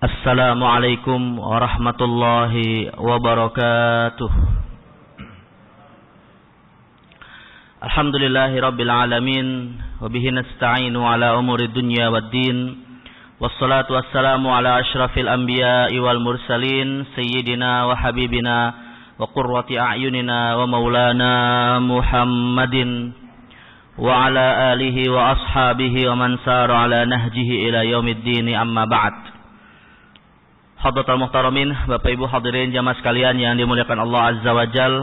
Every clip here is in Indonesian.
Assalamualaikum warahmatullahi wabarakatuh. Alhamdulillahi rabbil alamin, wabihi nasta'inu ala umuri dunya waddin, wassalatu wassalamu ala ashrafil anbiya'i wal mursalin, sayyidina wa habibina wa qurrati a'yunina wa maulana Muhammadin wa ala alihi wa ashabihi wa man sara ala nahjihi ila yaumiddin, amma ba'd. Hadratul muhtaramin, Bapak Ibu hadirin jamaah sekalian yang dimuliakan Allah Azza wa Jal.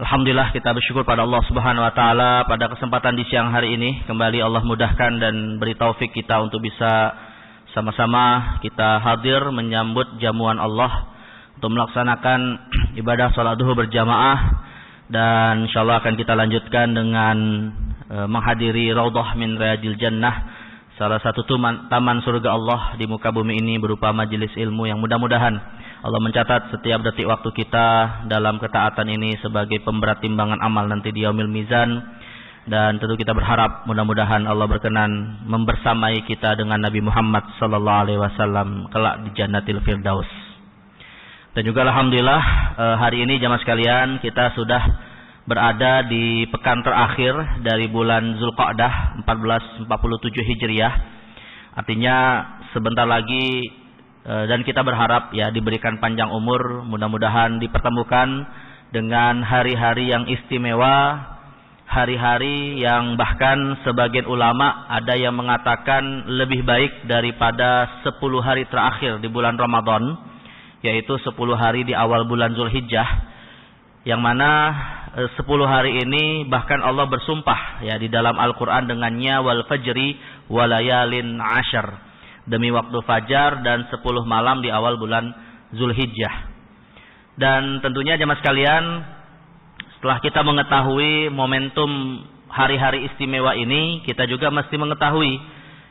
Alhamdulillah kita bersyukur pada Allah Subhanahu wa taala pada kesempatan di siang hari ini kembali Allah mudahkan dan beri taufik kita untuk bisa sama-sama kita hadir menyambut jamuan Allah untuk melaksanakan ibadah salat duhur berjamaah, dan insyaallah akan kita lanjutkan dengan menghadiri Raudhah min Riyadil Jannah, salah satu taman surga Allah di muka bumi ini berupa majelis ilmu yang mudah-mudahan Allah mencatat setiap detik waktu kita dalam ketaatan ini sebagai pemberat timbangan amal nanti di yaumil mizan. Dan tentu kita berharap mudah-mudahan Allah berkenan membersamai kita dengan Nabi Muhammad sallallahu alaihi wasallam kelak di Jannatil Firdaus. Dan juga alhamdulillah hari ini jamaah sekalian kita sudah berada di pekan terakhir dari bulan Zulqa'dah 1447 Hijriah. Artinya sebentar lagi dan kita berharap ya diberikan panjang umur, mudah-mudahan dipertemukan dengan hari-hari yang istimewa, hari-hari yang bahkan sebagian ulama ada yang mengatakan lebih baik daripada 10 hari terakhir di bulan Ramadan, yaitu 10 hari di awal bulan Zulhijjah, yang mana 10 hari ini bahkan Allah bersumpah ya di dalam Al-Quran dengannya, wal fajri walayalin ashar, demi waktu fajar dan 10 malam di awal bulan Zulhijjah. Dan tentunya jemaah sekalian, setelah kita mengetahui momentum hari-hari istimewa ini, kita juga mesti mengetahui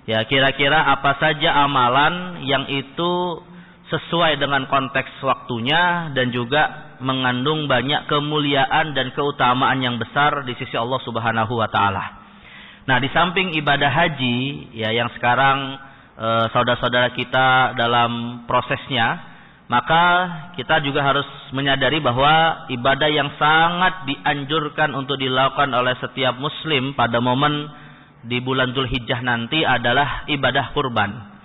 ya kira-kira apa saja amalan yang itu sesuai dengan konteks waktunya dan juga mengandung banyak kemuliaan dan keutamaan yang besar di sisi Allah Subhanahu wa taala. Nah, di samping ibadah haji ya yang sekarang saudara-saudara kita dalam prosesnya, maka kita juga harus menyadari bahwa ibadah yang sangat dianjurkan untuk dilakukan oleh setiap muslim pada momen di bulan Zulhijjah nanti adalah ibadah kurban.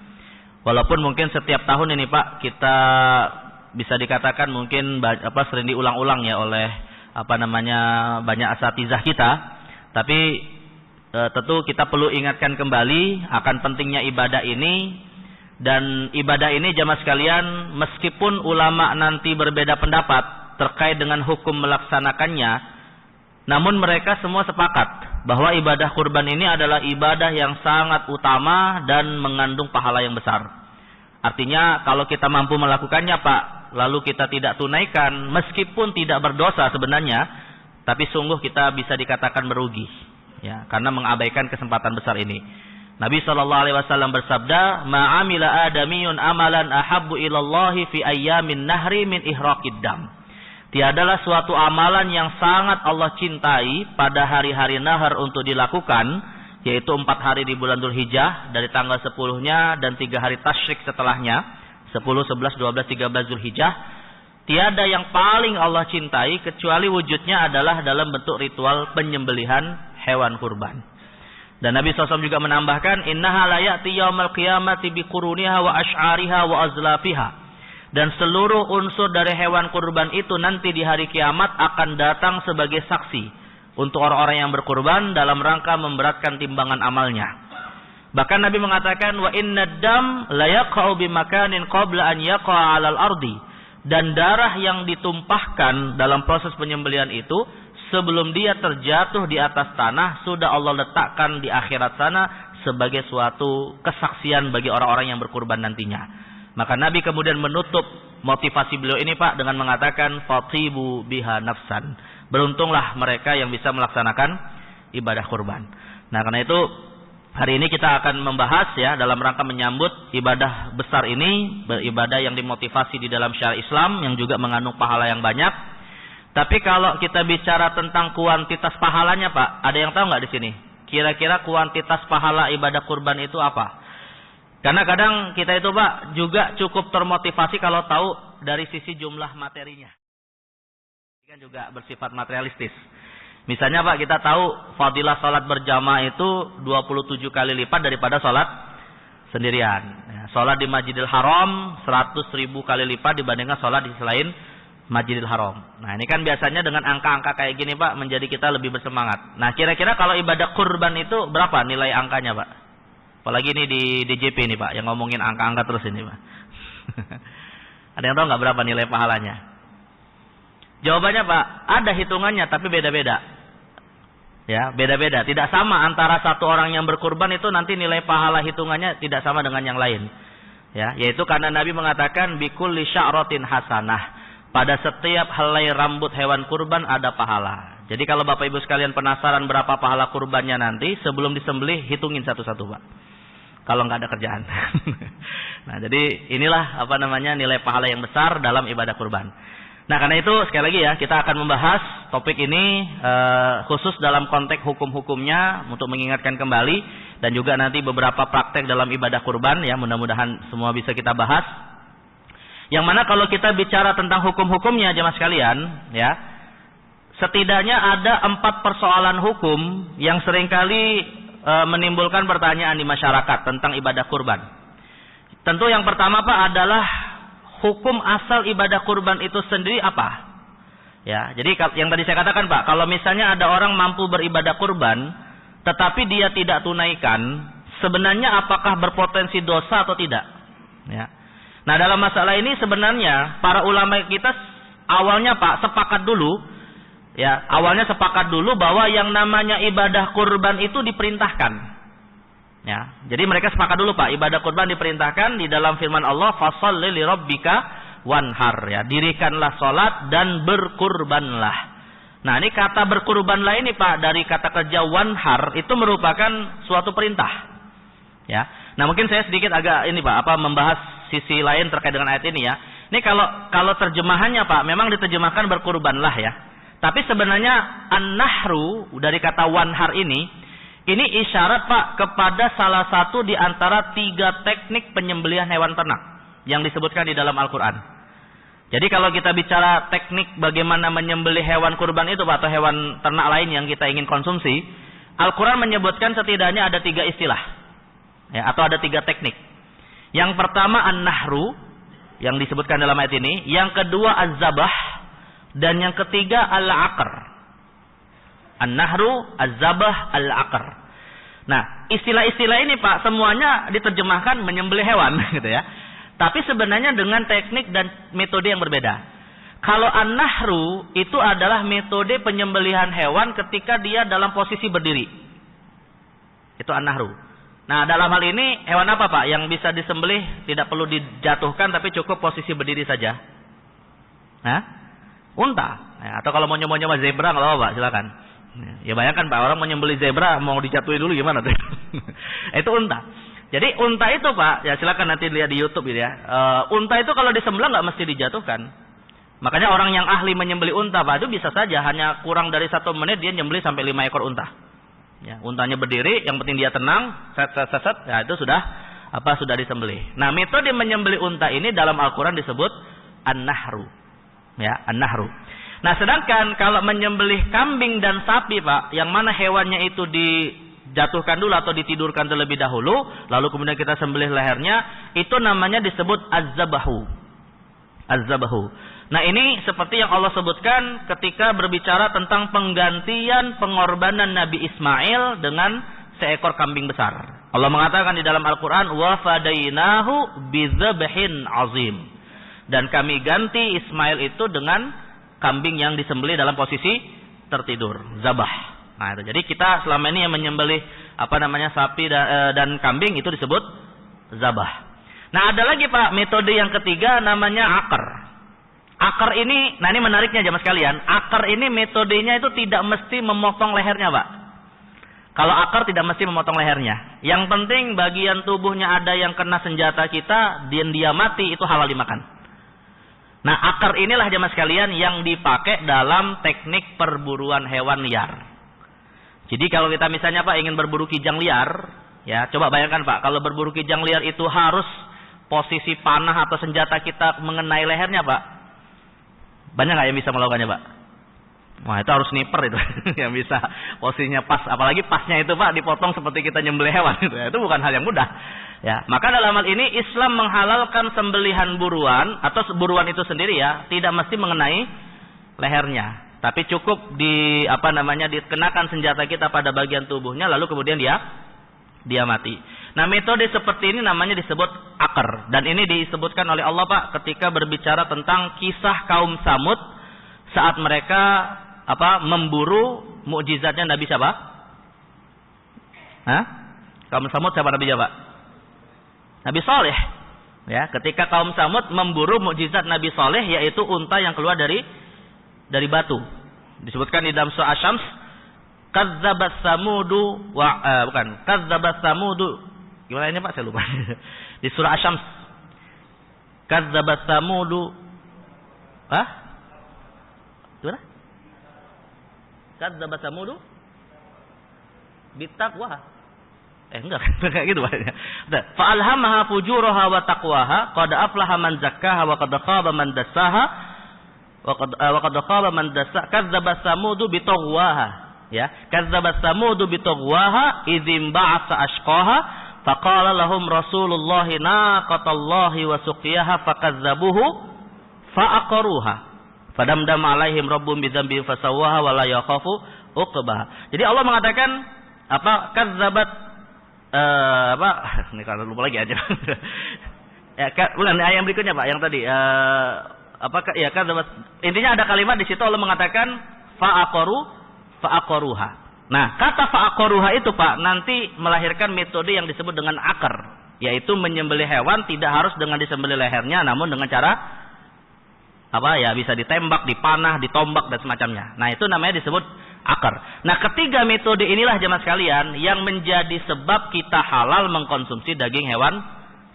Walaupun mungkin setiap tahun ini Pak kita bisa dikatakan mungkin sering diulang-ulang ya oleh banyak asatizah kita, tapi tentu kita perlu ingatkan kembali akan pentingnya ibadah ini. Dan ibadah ini jamaah sekalian, meskipun ulama nanti berbeda pendapat terkait dengan hukum melaksanakannya, namun mereka semua sepakat bahwa ibadah kurban ini adalah ibadah yang sangat utama dan mengandung pahala yang besar. Artinya kalau kita mampu melakukannya Pak, lalu kita tidak tunaikan, meskipun tidak berdosa sebenarnya, tapi sungguh kita bisa dikatakan merugi ya, karena mengabaikan kesempatan besar ini. Nabi SAW bersabda, ma'amila adamiyun amalan ahabbu ilallahi fi ayyamin nahri min ihraqid dam. Tiadalah suatu amalan yang sangat Allah cintai pada hari-hari nahar untuk dilakukan, yaitu 4 hari di bulan Zulhijjah dari tanggal 10-nya dan 3 hari tasyrik setelahnya, 10, 11, 12, 13 Zulhijjah. Tiada yang paling Allah cintai kecuali wujudnya adalah dalam bentuk ritual penyembelihan hewan kurban. Dan Nabi SAW juga menambahkan, innaha la ya'ti yaumal qiyamati biquruniha wa asy'ariha wa azlafiha. Dan seluruh unsur dari hewan kurban itu nanti di hari kiamat akan datang sebagai saksi untuk orang-orang yang berkurban dalam rangka memberatkan timbangan amalnya. Bahkan Nabi mengatakan, wa inna dam la yaqa'u bimakanin qabla an yaqa'a 'alal ardi. Dan darah yang ditumpahkan dalam proses penyembelihan itu sebelum dia terjatuh di atas tanah sudah Allah letakkan di akhirat sana sebagai suatu kesaksian bagi orang-orang yang berkurban nantinya. Maka Nabi kemudian menutup motivasi beliau ini Pak dengan mengatakan, fatibu biha nafsan. Beruntunglah mereka yang bisa melaksanakan ibadah kurban. Nah, karena itu hari ini kita akan membahas ya dalam rangka menyambut ibadah besar ini, beribadah yang dimotivasi di dalam syariat Islam yang juga mengandung pahala yang banyak. Tapi kalau kita bicara tentang kuantitas pahalanya Pak, ada yang tahu nggak di sini? Kira-kira kuantitas pahala ibadah kurban itu apa? Karena kadang kita itu Pak juga cukup termotivasi kalau tahu dari sisi jumlah materinya. Ini kan juga bersifat materialistis. Misalnya Pak kita tahu fadilah salat berjamaah itu 27 kali lipat daripada salat sendirian. Ya, salat di Masjidil Haram 100.000 kali lipat dibandingkan salat di selain Masjidil Haram. Nah ini kan biasanya dengan angka-angka kayak gini Pak menjadi kita lebih bersemangat. Nah kira-kira kalau ibadah kurban itu berapa nilai angkanya Pak? Apalagi ini di DJP nih Pak, yang ngomongin angka-angka terus ini Pak. Ada yang tahu nggak berapa nilai pahalanya? Jawabannya Pak, ada hitungannya tapi beda-beda. Ya, beda-beda. Tidak sama antara satu orang yang berkurban itu nanti nilai pahala hitungannya tidak sama dengan yang lain. Ya, yaitu karena Nabi mengatakan bikulli sya'ratin hasanah. Pada setiap helai rambut hewan kurban ada pahala. Jadi kalau Bapak Ibu sekalian penasaran berapa pahala kurbannya nanti, sebelum disembelih hitungin satu-satu Pak. Kalau nggak ada kerjaan. Nah, jadi inilah nilai pahala yang besar dalam ibadah kurban. Nah, karena itu sekali lagi ya, kita akan membahas topik ini khusus dalam konteks hukum-hukumnya untuk mengingatkan kembali dan juga nanti beberapa praktek dalam ibadah kurban ya, mudah-mudahan semua bisa kita bahas. Yang mana kalau kita bicara tentang hukum-hukumnya jemaah sekalian, ya, setidaknya ada 4 persoalan hukum yang seringkali menimbulkan pertanyaan di masyarakat tentang ibadah kurban. Tentu yang pertama Pak adalah hukum asal ibadah kurban itu sendiri apa? Ya, jadi yang tadi saya katakan Pak, kalau misalnya ada orang mampu beribadah kurban, tetapi dia tidak tunaikan, sebenarnya apakah berpotensi dosa atau tidak? Ya. Nah dalam masalah ini sebenarnya para ulama kita awalnya Pak sepakat dulu. Ya, awalnya sepakat dulu bahwa yang namanya ibadah kurban itu diperintahkan. Ya, jadi mereka sepakat dulu Pak, ibadah kurban diperintahkan di dalam firman Allah, fasholli lirabbika wanhar. Ya, dirikanlah salat dan berkurbanlah. Nah, ini kata berkurbanlah ini Pak dari kata kerja wanhar itu merupakan suatu perintah. Ya. Nah, mungkin saya sedikit agak ini Pak, membahas sisi lain terkait dengan ayat ini ya. Ini kalau terjemahannya Pak, memang diterjemahkan berkurbanlah ya. Tapi sebenarnya an-nahru dari kata wanhar ini isyarat Pak kepada salah satu di antara 3 teknik penyembelihan hewan ternak yang disebutkan di dalam Al-Quran. Jadi kalau kita bicara teknik bagaimana menyembelih hewan kurban itu Pak, atau hewan ternak lain yang kita ingin konsumsi, Al-Quran menyebutkan setidaknya ada 3 istilah ya, atau ada 3 teknik. Yang pertama an-nahru yang disebutkan dalam ayat ini, yang kedua az-zabah, dan yang ketiga al-aqr. An-nahru, az-zabah, al-aqr. Nah, istilah-istilah ini Pak semuanya diterjemahkan menyembelih hewan gitu ya. Tapi sebenarnya dengan teknik dan metode yang berbeda. Kalau an-nahru itu adalah metode penyembelihan hewan ketika dia dalam posisi berdiri. Itu an-nahru. Nah, dalam hal ini hewan apa Pak yang bisa disembelih tidak perlu dijatuhkan tapi cukup posisi berdiri saja? Hah? Unta, ya, atau kalau mau nyoba-nyoba zebra nggak apa-apa Pak, silakan. Ya bayangkan Pak, orang mau nyembelih zebra mau dijatuhin dulu gimana tuh? Itu unta. Jadi unta itu Pak, ya silakan nanti lihat di YouTube gitu ya. Unta itu kalau disembelih nggak mesti dijatuhkan. Makanya orang yang ahli menyembelih unta Pak itu bisa saja hanya kurang dari 1 menit dia nyembelih sampai 5 ekor unta. Ya, untanya berdiri, yang penting dia tenang, set, ya itu sudah disembelih. Nah metode menyembelih unta ini dalam Al-Quran disebut an-nahru. Ya, an-nahru. Nah, sedangkan kalau menyembelih kambing dan sapi, Pak, yang mana hewannya itu dijatuhkan dulu atau ditidurkan terlebih dahulu, lalu kemudian kita sembelih lehernya, itu namanya disebut az-zabahu. Az-zabahu. Nah, ini seperti yang Allah sebutkan ketika berbicara tentang penggantian pengorbanan Nabi Ismail dengan seekor kambing besar. Allah mengatakan di dalam Al-Quran, wa fadainahu bizabhin azim. Dan kami ganti Ismail itu dengan kambing yang disembelih dalam posisi tertidur, zabah. Nah, itu. Jadi kita selama ini yang menyembelih sapi dan kambing itu disebut zabah. Nah, ada lagi Pak metode yang ketiga namanya akar. Akar ini, nah ini menariknya jemaah sekalian. Akar ini metodenya itu tidak mesti memotong lehernya Pak. Kalau akar tidak mesti memotong lehernya. Yang penting bagian tubuhnya ada yang kena senjata kita, dan dia mati, itu halal dimakan. Nah, akar inilah jemaah sekalian yang dipakai dalam teknik perburuan hewan liar. Jadi kalau kita misalnya Pak ingin berburu kijang liar, Ya, coba bayangkan Pak, kalau berburu kijang liar itu harus posisi panah atau senjata kita mengenai lehernya Pak. Banyak nggak yang bisa melakukannya Pak? Wah, itu harus sniper itu yang bisa posisinya pas, apalagi pasnya itu Pak dipotong seperti kita nyembelih hewan itu. Itu bukan hal yang mudah. Ya, maka dalam hal ini Islam menghalalkan sembelihan buruan atau buruan itu sendiri ya, tidak mesti mengenai lehernya, tapi cukup dikenakan senjata kita pada bagian tubuhnya lalu kemudian dia mati. Nah, metode seperti ini namanya disebut akar, dan ini disebutkan oleh Allah Pak ketika berbicara tentang kisah kaum Samud saat mereka memburu mukjizatnya Nabi siapa? Kaum Samud siapa Nabi siapa? Nabi Saleh. Ya, ketika kaum Samud memburu mukjizat Nabi Saleh yaitu unta yang keluar dari batu. Disebutkan di dalam surah Asy-Syams, kadzdzabat samudu kadzdzabat samudu. Gimana ini Pak? Saya lupa. Di surah Asy-Syams. Kadzdzabat samudu. Gimana? Kadzdzabat samudu bitaqwa. Enggak gitu Pak. Fa alhamaha fujuraha wa taqwaha, qad aflaha man zakkaha wa qad khaba man dassaha. Wa qad khaba man dassaha. Kadzdzabat samudu bitaqwaha. Ya, kadzdzabat samudu bitaqwaha idzim ba'atsa ashqaha faqala lahum Rasulullah naqatallahi wa suqiyaha fakadzabuhu fa'aqaruha. Fadamdam alaihim rabbum bidzambihim fasawwaha wa la yakhafu uqbaha. Jadi Allah mengatakan kadzabat ini kalau lupa lagi aja. Ya, bukan ayat yang berikutnya Pak, yang tadi kadzabat. Intinya ada kalimat di situ Allah mengatakan fa'aqaruha. Nah, kata fa'aqaruha itu Pak nanti melahirkan metode yang disebut dengan akar, yaitu menyembelih hewan tidak harus dengan disembelih lehernya, namun dengan cara bisa ditembak, dipanah, ditombak dan semacamnya. Nah, itu namanya disebut akar. Nah, ketiga metode inilah jemaah sekalian yang menjadi sebab kita halal mengkonsumsi daging hewan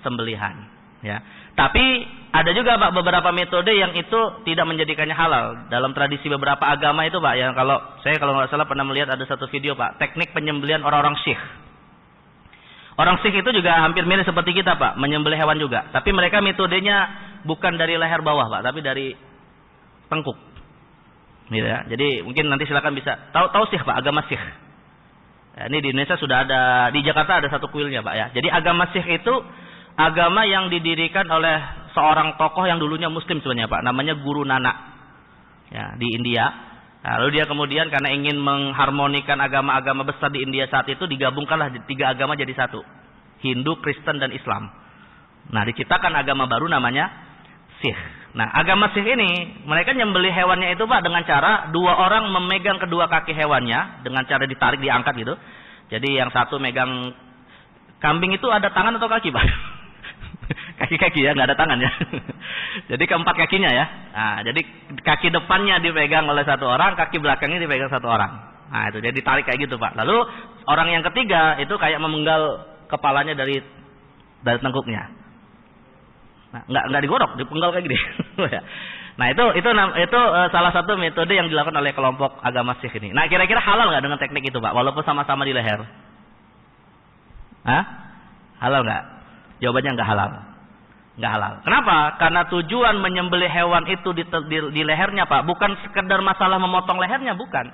sembelihan. Ya. Tapi ada juga Pak beberapa metode yang itu tidak menjadikannya halal. Dalam tradisi beberapa agama itu Pak, yang kalau nggak salah pernah melihat ada satu video Pak, teknik penyembelihan orang-orang Syikh. Orang Syikh itu juga hampir mirip seperti kita Pak, menyembelih hewan juga. Tapi mereka metodenya bukan dari leher bawah Pak, tapi dari tengkuk. Gitu ya. Jadi mungkin nanti silakan bisa tahu Syikh Pak, agama Syikh. Ya, ini di Indonesia sudah ada, di Jakarta ada satu kuilnya Pak ya. Jadi agama Syikh itu agama yang didirikan oleh seorang tokoh yang dulunya Muslim sebenarnya Pak, namanya Guru Nanak. Ya, di India. Nah, lalu dia kemudian karena ingin mengharmonikan agama-agama besar di India saat itu, digabungkanlah tiga agama jadi satu. Hindu, Kristen dan Islam. Nah, diciptakan agama baru namanya Sikh. Nah, agama Sikh ini mereka nyembelih hewannya itu Pak dengan cara dua orang memegang kedua kaki hewannya dengan cara ditarik, diangkat gitu. Jadi yang satu megang kambing itu ada tangan atau kaki Pak? Kaki-kaki ya, nggak ada tangan ya. Jadi keempat kakinya ya. Nah, jadi kaki depannya dipegang oleh satu orang, kaki belakangnya dipegang satu orang. Nah, itu jadi ditarik kayak gitu Pak. Lalu orang yang ketiga itu kayak memenggal kepalanya dari tengkuknya. Nah, nggak digorok, dipenggal kayak gini. Nah, itu salah satu metode yang dilakukan oleh kelompok agama Sikh ini. Nah, kira-kira halal nggak dengan teknik itu Pak, walaupun sama-sama di leher? Halal nggak? Jawabannya nggak halal. Nggak halal. Kenapa? Karena tujuan menyembelih hewan itu di lehernya Pak, bukan sekedar masalah memotong lehernya, bukan.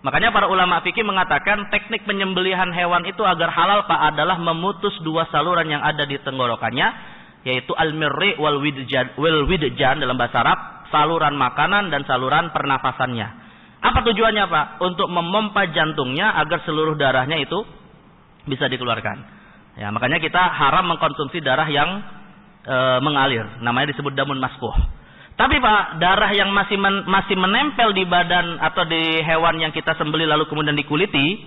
Makanya para ulama fikih mengatakan teknik penyembelihan hewan itu agar halal Pak adalah memutus dua saluran yang ada di tenggorokannya, yaitu al-mirri wal widjan dalam bahasa Arab, saluran makanan dan saluran pernafasannya. Apa tujuannya Pak? Untuk memompa jantungnya agar seluruh darahnya itu bisa dikeluarkan. Ya, makanya kita haram mengkonsumsi darah yang mengalir, namanya disebut damun maskuh. Tapi Pak, darah yang masih menempel di badan atau di hewan yang kita sembelih lalu kemudian dikuliti,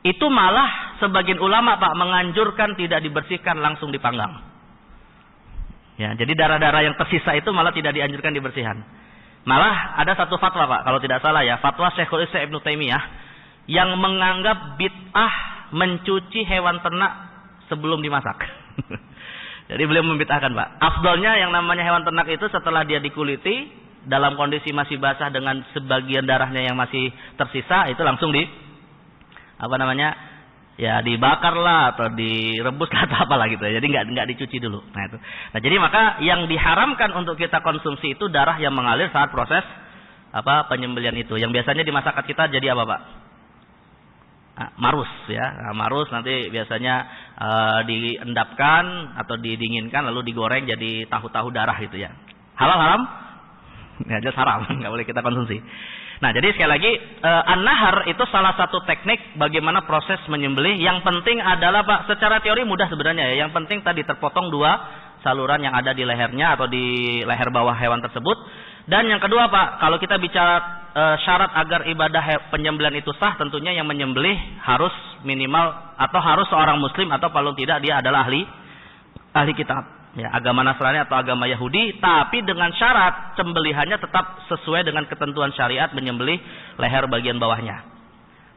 itu malah sebagian ulama Pak menganjurkan tidak dibersihkan, langsung dipanggang. Ya, jadi darah-darah yang tersisa itu malah tidak dianjurkan dibersihkan. Malah ada satu fatwa Pak, kalau tidak salah ya, fatwa Syekhul Islam Ibnu Taimiyah yang menganggap bid'ah mencuci hewan ternak sebelum dimasak. Jadi beliau membid'ahkan Pak. Afdalnya yang namanya hewan ternak itu setelah dia dikuliti dalam kondisi masih basah dengan sebagian darahnya yang masih tersisa, itu langsung ya dibakar lah atau direbus lah atau apalah gitu ya. Jadi nggak dicuci dulu. Nah itu. Nah jadi maka yang diharamkan untuk kita konsumsi itu darah yang mengalir saat proses penyembelihan itu. Yang biasanya di masyarakat kita jadi apa, Pak? Marus ya. Nah, marus nanti biasanya diendapkan atau didinginkan lalu digoreng jadi tahu-tahu darah itu ya. Halal haram? Ya jelas haram, nggak boleh kita konsumsi. Nah, jadi sekali lagi an-nahar itu salah satu teknik bagaimana proses menyembelih. Yang penting adalah Pak, secara teori mudah sebenarnya ya. Yang penting tadi terpotong 2 saluran yang ada di lehernya atau di leher bawah hewan tersebut. Dan yang kedua Pak, kalau kita bicara syarat agar ibadah penyembelihan itu sah, tentunya yang menyembelih harus minimal atau harus seorang muslim atau paling tidak dia adalah ahli kitab. Ya, agama Nasrani atau agama Yahudi, tapi dengan syarat sembelihannya tetap sesuai dengan ketentuan syariat menyembelih leher bagian bawahnya.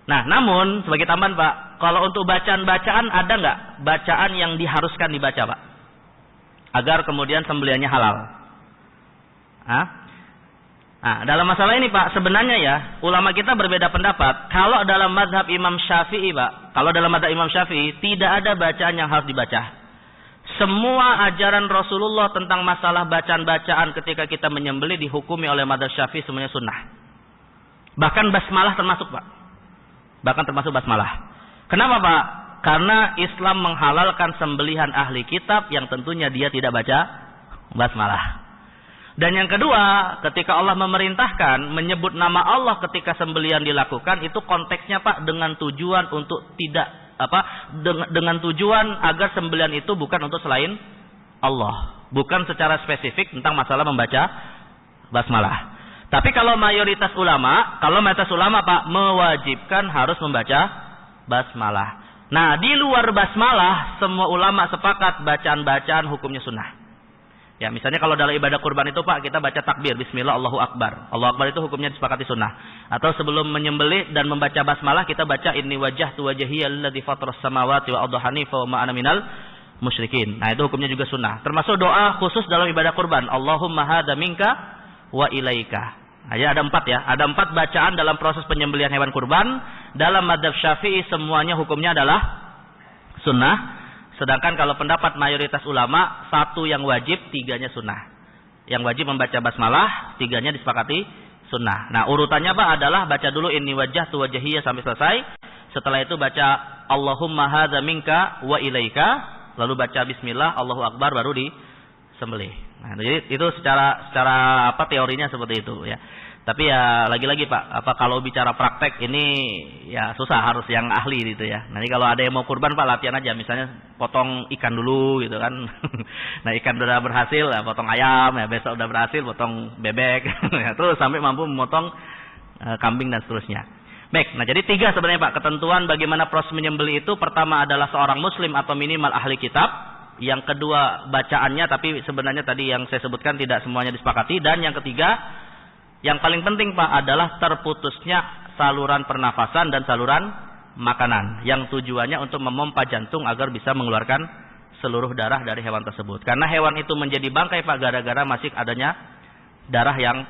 Nah, namun sebagai tambahan Pak, kalau untuk bacaan-bacaan ada nggak bacaan yang diharuskan dibaca Pak? Agar kemudian sembelihannya halal. Nah, dalam masalah ini Pak, sebenarnya ya ulama kita berbeda pendapat. Kalau dalam mazhab Imam Syafi'i Pak, kalau dalam mazhab Imam Syafi'i tidak ada bacaan yang harus dibaca. Semua ajaran Rasulullah tentang masalah bacaan-bacaan ketika kita menyembelih dihukumi oleh mazhab Syafi'i semuanya sunnah. Bahkan basmalah termasuk Pak. Bahkan termasuk basmalah. Kenapa Pak? Karena Islam menghalalkan sembelihan ahli kitab yang tentunya dia tidak baca basmalah. Dan yang kedua, ketika Allah memerintahkan menyebut nama Allah ketika sembelihan dilakukan, itu konteksnya Pak dengan tujuan untuk tidak dengan tujuan agar sembelihan itu bukan untuk selain Allah, bukan secara spesifik tentang masalah membaca basmalah. Tapi kalau mayoritas ulama Pak mewajibkan harus membaca basmalah. Nah, di luar basmalah semua ulama sepakat bacaan-bacaan hukumnya sunnah. Ya, misalnya kalau dalam ibadah kurban itu Pak, kita baca takbir, bismillah, Allahu Akbar. Allahu Akbar itu hukumnya disepakati sunnah. Atau sebelum menyembelih dan membaca basmalah, kita baca inni wajjahtu wajhiya alladzi fataras samawati wa adhani fa ma ana minal musyrikin. Nah, itu hukumnya juga sunnah. Termasuk doa khusus dalam ibadah kurban, Allahumma hadza minka wa ilaika. Nah, ya ada 4 ya. Ada 4 bacaan dalam proses penyembelihan hewan kurban. Dalam mazhab Syafi'i semuanya hukumnya adalah sunnah. Sedangkan kalau pendapat mayoritas ulama, 1 yang wajib, 3-nya sunnah. Yang wajib membaca basmalah, 3-nya disepakati sunnah. Nah, urutannya Pak adalah baca dulu inni wajjahtu wajhiya sampai selesai. Setelah itu baca Allahumma hadza minka wa ilaika, lalu baca bismillah, Allahu Akbar, baru disembelih. Nah, jadi itu secara teorinya seperti itu ya. Tapi ya lagi-lagi Pak, kalau bicara praktek ini ya susah, harus yang ahli gitu ya. Nanti kalau ada yang mau kurban Pak, latihan aja, misalnya potong ikan dulu gitu kan. Nah, ikan udah berhasil, ya, potong ayam, ya besok udah berhasil potong bebek, ya, terus sampai mampu memotong kambing dan seterusnya. Baik, nah jadi 3 sebenarnya Pak ketentuan bagaimana proses menyembelih itu. Pertama adalah seorang muslim atau minimal ahli kitab. Yang kedua bacaannya, tapi sebenarnya tadi yang saya sebutkan tidak semuanya disepakati. Dan yang ketiga, yang paling penting Pak adalah terputusnya saluran pernafasan dan saluran makanan. Yang tujuannya untuk memompa jantung agar bisa mengeluarkan seluruh darah dari hewan tersebut. Karena hewan itu menjadi bangkai Pak gara-gara masih adanya darah yang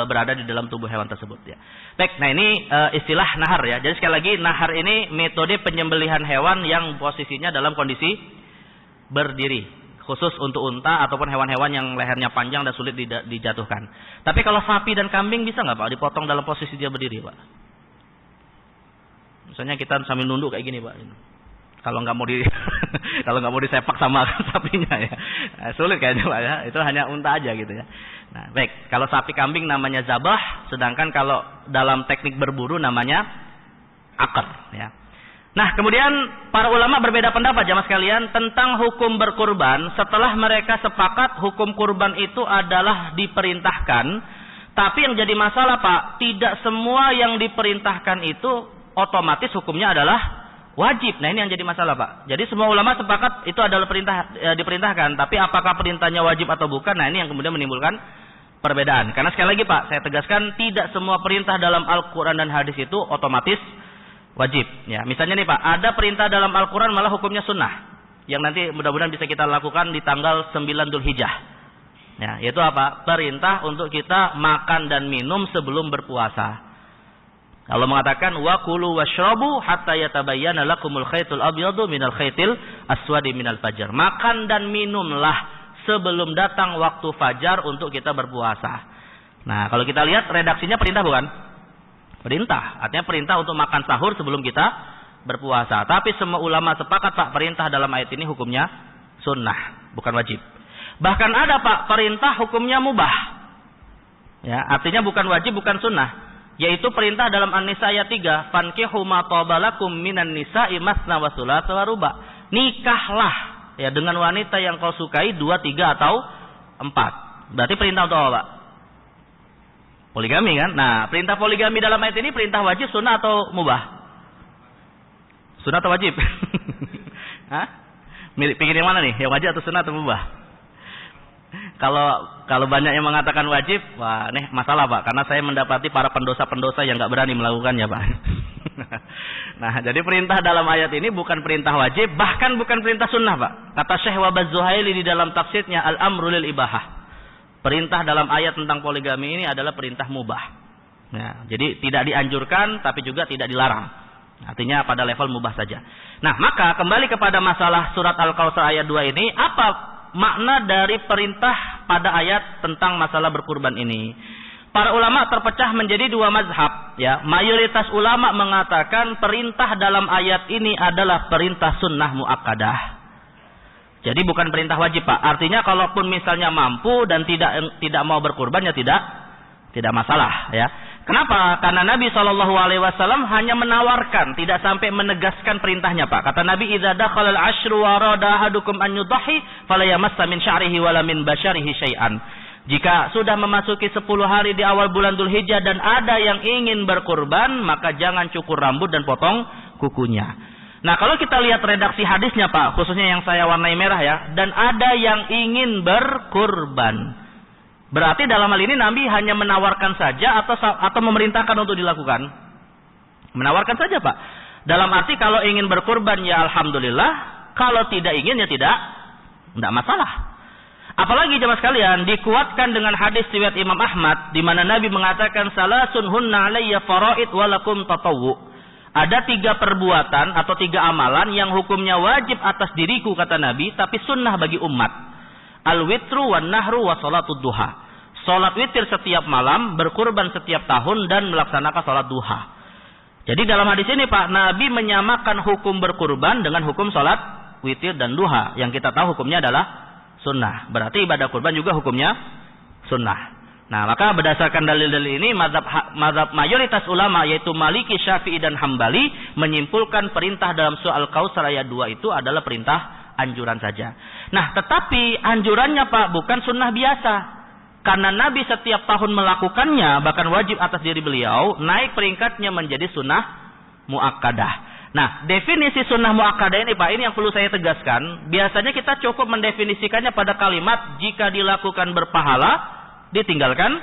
berada di dalam tubuh hewan tersebut ya. Baik, nah ini istilah nahar ya. Jadi sekali lagi nahar ini metode penyembelihan hewan yang posisinya dalam kondisi berdiri. Khusus untuk unta ataupun hewan-hewan yang lehernya panjang dan sulit dijatuhkan. Tapi kalau sapi dan kambing bisa nggak Pak dipotong dalam posisi dia berdiri Pak? Misalnya kita sambil nunduk kayak gini Pak. Kalau nggak mau disepak sama sapinya ya, sulit kayaknya Pak ya. Itu hanya unta aja gitu ya. Nah, baik. Kalau sapi kambing namanya zabah, sedangkan kalau dalam teknik berburu namanya akar ya. Nah, kemudian para ulama berbeda pendapat jamaah sekalian tentang hukum berkurban. Setelah mereka sepakat hukum kurban itu adalah diperintahkan, tapi yang jadi masalah Pak, tidak semua yang diperintahkan itu otomatis hukumnya adalah wajib. Nah, ini yang jadi masalah Pak. Jadi semua ulama sepakat itu adalah diperintahkan, tapi apakah perintahnya wajib atau bukan? Nah, ini yang kemudian menimbulkan perbedaan. Karena sekali lagi Pak, saya tegaskan tidak semua perintah dalam Al-Qur'an dan hadis itu otomatis wajib ya. Misalnya nih Pak, ada perintah dalam Al-Qur'an malah hukumnya sunnah. Yang nanti mudah-mudahan bisa kita lakukan di tanggal 9 Dzulhijjah. Ya, yaitu apa? Perintah untuk kita makan dan minum sebelum berpuasa. Allah mengatakan wa kulu washrabu hatta yatabayyana lakumul khaytul abyadu minal khaytil aswadi minal fajr. Makan dan minumlah sebelum datang waktu fajar untuk kita berpuasa. Nah, kalau kita lihat redaksinya perintah bukan? Perintah. Artinya perintah untuk makan sahur sebelum kita berpuasa. Tapi semua ulama sepakat Pak, perintah dalam ayat ini hukumnya sunnah, bukan wajib. Bahkan ada Pak, perintah hukumnya mubah. Ya, artinya bukan wajib, bukan sunnah. Yaitu perintah dalam An-Nisa ayat 3, fankihu ma tabalakum minan nisa'i masna wa thulatha wa ruba. Nikahlah ya dengan wanita yang kau sukai 2, 3 atau 4. Berarti perintah untuk apa, Pak? Poligami kan? Nah, perintah poligami dalam ayat ini perintah wajib, sunnah atau mubah? Sunnah atau wajib? Hah? Pilih yang mana nih? Yang wajib atau sunnah atau mubah? Kalau banyak yang mengatakan wajib, wah, nih masalah Pak, karena saya mendapati para pendosa-pendosa yang nggak berani melakukannya Pak. Nah, jadi perintah dalam ayat ini bukan perintah wajib, bahkan bukan perintah sunnah Pak. Kata Syekh Wahbaz Zuhaili di dalam tafsirnya Al-Amru lil Ibahah. Perintah dalam ayat tentang poligami ini adalah perintah mubah. Nah, jadi tidak dianjurkan, tapi juga tidak dilarang. Artinya pada level mubah saja. Nah, maka kembali kepada masalah surat Al-Kautsar ayat 2 ini, apa makna dari perintah pada ayat tentang masalah berkurban ini? Para ulama terpecah menjadi 2 mazhab ya. Mayoritas ulama mengatakan perintah dalam ayat ini adalah perintah sunnah muakkadah. Jadi bukan perintah wajib Pak. Artinya kalaupun misalnya mampu dan tidak mau berkurban ya tidak masalah ya. Kenapa? Karena Nabi SAW hanya menawarkan, tidak sampai menegaskan perintahnya Pak. Kata Nabi, idza dakhalal ashru wa arada ahadukum an yudhi fala yamassa min sya'rihi wala min basyarihi syai'an. Jika sudah memasuki 10 hari di awal bulan Dzulhijjah dan ada yang ingin berkurban, maka jangan cukur rambut dan potong kukunya. Nah, kalau kita lihat redaksi hadisnya Pak, khususnya yang saya warnai merah ya, dan ada yang ingin berkurban. Berarti dalam hal ini Nabi hanya menawarkan saja atau memerintahkan untuk dilakukan? Menawarkan saja Pak. Dalam arti kalau ingin berkurban ya alhamdulillah, kalau tidak ingin ya tidak masalah. Apalagi jemaah sekalian dikuatkan dengan hadis riwayat Imam Ahmad di mana Nabi mengatakan salasun hunna alayya faraid walakum tatawwu. Ada 3 perbuatan atau 3 amalan yang hukumnya wajib atas diriku kata Nabi, tapi sunnah bagi umat. Al-witru wan nahru wa salatud duha. Salat witir setiap malam, berkurban setiap tahun dan melaksanakan salat duha. Jadi dalam hadis ini Pak, Nabi menyamakan hukum berkurban dengan hukum salat witir dan duha. Yang kita tahu hukumnya adalah sunnah. Berarti ibadah kurban juga hukumnya sunnah. Nah, maka berdasarkan dalil-dalil ini mazhab mayoritas ulama yaitu Maliki, Syafi'i dan Hambali menyimpulkan perintah dalam surah Al-Kautsar ayat 2 itu adalah perintah anjuran saja. Nah, tetapi anjurannya Pak bukan sunnah biasa. Karena Nabi setiap tahun melakukannya, bahkan wajib atas diri beliau, naik peringkatnya menjadi sunnah muakkadah. Nah, definisi sunnah muakkadah ini Pak, ini yang perlu saya tegaskan. Biasanya kita cukup mendefinisikannya pada kalimat jika dilakukan berpahala, ditinggalkan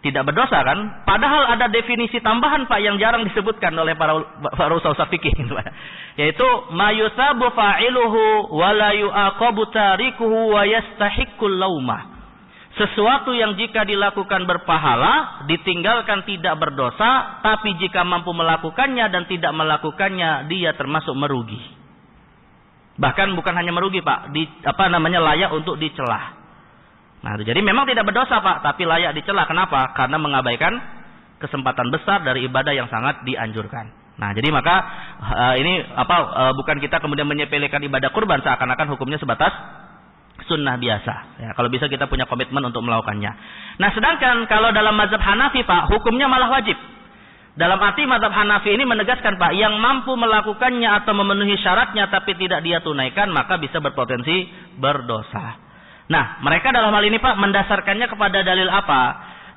tidak berdosa kan? Padahal ada definisi tambahan Pak yang jarang disebutkan oleh para ustaz fikih gitu, yaitu mayusabu fa'iluhu wa la yu'aqabu tarikuhu wa yastahiqqul laumah. Sesuatu yang jika dilakukan berpahala, ditinggalkan tidak berdosa, tapi jika mampu melakukannya dan tidak melakukannya, dia termasuk merugi. Bahkan bukan hanya merugi Pak, layak untuk dicela. Nah, jadi memang tidak berdosa Pak, tapi layak dicela. Kenapa? Karena mengabaikan kesempatan besar dari ibadah yang sangat dianjurkan. Nah, jadi maka bukan kita kemudian menyepelekan ibadah kurban seakan-akan hukumnya sebatas sunnah biasa. Ya, kalau bisa kita punya komitmen untuk melakukannya. Nah, sedangkan kalau dalam mazhab Hanafi Pak, hukumnya malah wajib. Dalam arti mazhab Hanafi ini menegaskan Pak, yang mampu melakukannya atau memenuhi syaratnya tapi tidak dia tunaikan, maka bisa berpotensi berdosa. Nah, mereka dalam hal ini Pak mendasarkannya kepada dalil apa?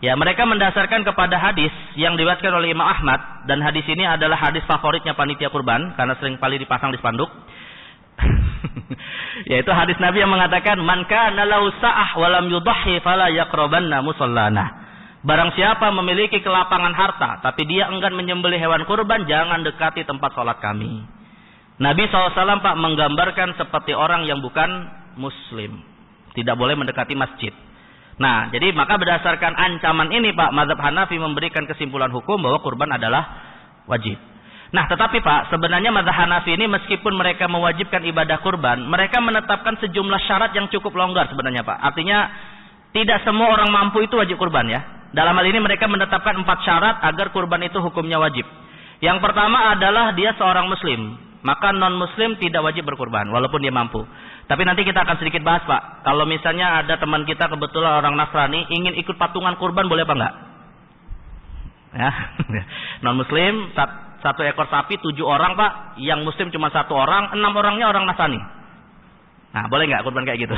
Ya, mereka mendasarkan kepada hadis yang diriwayatkan oleh Imam Ahmad, dan hadis ini adalah hadis favoritnya panitia kurban karena sering kali dipasang di spanduk. Yaitu hadis Nabi yang mengatakan man kana lahu sa'ah wa lam yudhi fala yaqrabanna musallana. Barang siapa memiliki kelapangan harta tapi dia enggan menyembelih hewan kurban, jangan dekati tempat salat kami. Nabi SAW Pak menggambarkan seperti orang yang bukan muslim. Tidak boleh mendekati masjid. Nah, jadi maka berdasarkan ancaman ini Pak, mazhab Hanafi memberikan kesimpulan hukum bahwa kurban adalah wajib. Nah, tetapi Pak, sebenarnya mazhab Hanafi ini meskipun mereka mewajibkan ibadah kurban, mereka menetapkan sejumlah syarat yang cukup longgar sebenarnya Pak. Artinya tidak semua orang mampu itu wajib kurban ya. Dalam hal ini mereka menetapkan 4 syarat agar kurban itu hukumnya wajib. Yang pertama adalah dia seorang muslim, maka non muslim tidak wajib berkurban walaupun dia mampu. Tapi nanti kita akan sedikit bahas Pak. Kalau misalnya ada teman kita kebetulan orang Nasrani ingin ikut patungan kurban, boleh apa enggak? Ya. Non muslim 1 ekor sapi 7 orang Pak, yang muslim cuma 1 orang, 6 orangnya orang Nasrani. Nah, boleh nggak kurban kayak gitu?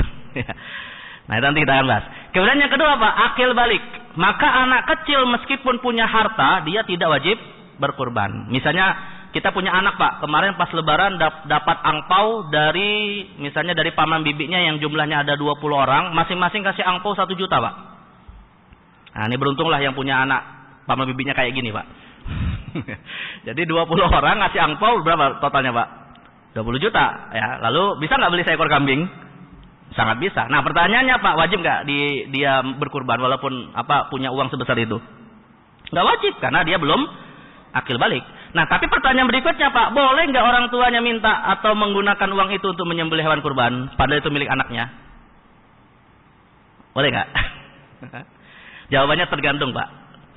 Nah, nanti kita akan bahas. Kemudian yang kedua Pak, akil balik. Maka anak kecil meskipun punya harta, dia tidak wajib berkurban. Misalnya kita punya anak Pak, kemarin pas lebaran dapat angpau dari misalnya dari paman bibinya yang jumlahnya ada 20 orang, masing-masing kasih angpau 1 juta Pak. Nah, ini beruntunglah yang punya anak paman bibinya kayak gini Pak. Jadi 20 orang ngasih angpau berapa totalnya Pak? 20 juta ya. Lalu bisa nggak beli seekor kambing? Sangat bisa. Nah, pertanyaannya Pak, wajib nggak dia berkurban walaupun punya uang sebesar itu? Nggak wajib karena dia belum akil balik. Nah, tapi pertanyaan berikutnya Pak, boleh nggak orang tuanya minta atau menggunakan uang itu untuk menyembelih hewan kurban padahal itu milik anaknya? Boleh nggak? Jawabannya tergantung Pak.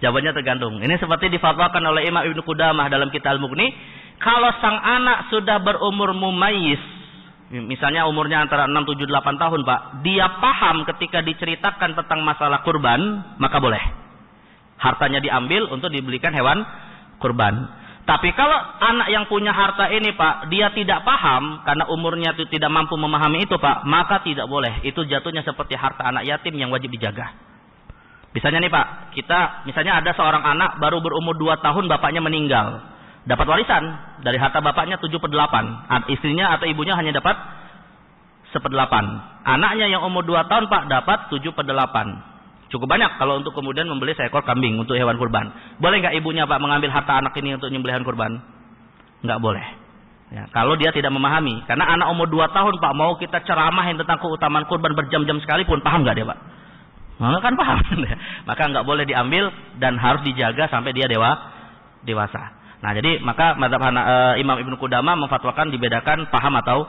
Jawabannya tergantung. Ini seperti difatwakan oleh Imam Ibnu Qudamah dalam Kitab Al-Mughni. Kalau sang anak sudah berumur mumayyiz, misalnya umurnya antara 6, 7, 8 tahun Pak, dia paham ketika diceritakan tentang masalah kurban, maka boleh. Hartanya diambil untuk dibelikan hewan kurban. Tapi kalau anak yang punya harta ini Pak, dia tidak paham karena umurnya itu tidak mampu memahami itu Pak, maka tidak boleh. Itu jatuhnya seperti harta anak yatim yang wajib dijaga. Misalnya nih Pak, misalnya ada seorang anak baru berumur 2 tahun bapaknya meninggal. Dapat warisan dari harta bapaknya 7/8. Istrinya atau ibunya hanya dapat 1/8. Anaknya yang umur 2 tahun Pak dapat 7/8. Cukup banyak kalau untuk kemudian membeli seekor kambing untuk hewan kurban. Boleh nggak ibunya Pak mengambil harta anak ini untuk nyembelih hewan kurban? Nggak boleh. Ya, kalau dia tidak memahami. Karena anak umur 2 tahun Pak, mau kita ceramahin tentang keutamaan kurban berjam-jam sekalipun, paham nggak dia Pak? Maka kan paham. Maka nggak boleh diambil dan harus dijaga sampai dia dewasa. Nah, jadi maka mazhab Imam Ibnu Qudamah memfatwakan dibedakan paham atau